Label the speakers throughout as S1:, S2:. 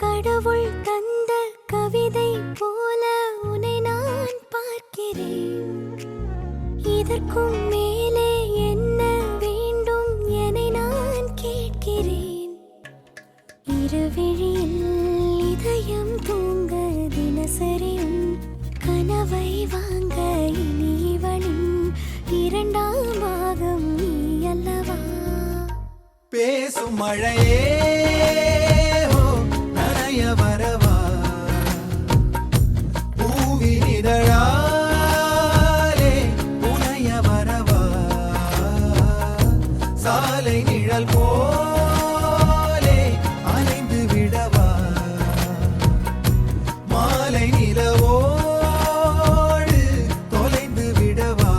S1: கடவுள் தந்த கவிதை போல உன்னை நான் பார்க்கிறேன். இதற்கும் மேலே என்ன வேண்டும் என நான் கேட்கிறேன். இருவிழியில் இதயம் தூங்க தினசரியும் கனவை வாங்க இனி இவளின் இரண்டாம் பாகம் நீ அல்லவா?
S2: பேசும் மழையே நனைய வரவா, பூவின் இதழாலே புனைய வரவா, சாலை நிழல் போலே அலைந்து விடவா, மாலை நிலவோடு தொலைந்து விடவா.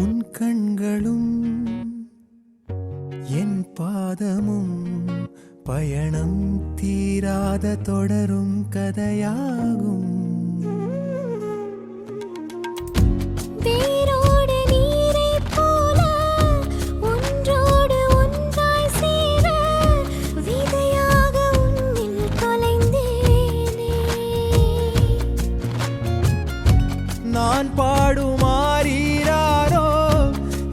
S2: உன் கண்களும் என் பாதமும் பயணம் தீராத தொடரும் கதையாகும்.
S1: வேரோடு நீரைப் போல ஒன்றோடு ஒன்றாய் சேர விதையாக உன்னில் தொலைந்தேனே.
S2: நான் பாடுமாறீராரோ,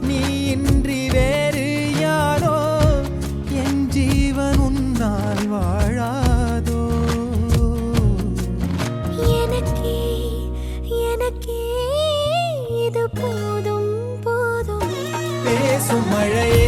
S2: நீ இன்றி வேறு யாரோ, என் ஜீவன் உன்னால் வாழாதோ.
S1: எனக்கே எனக்கே இது போதும் போதும்.
S2: பேசும் மழையே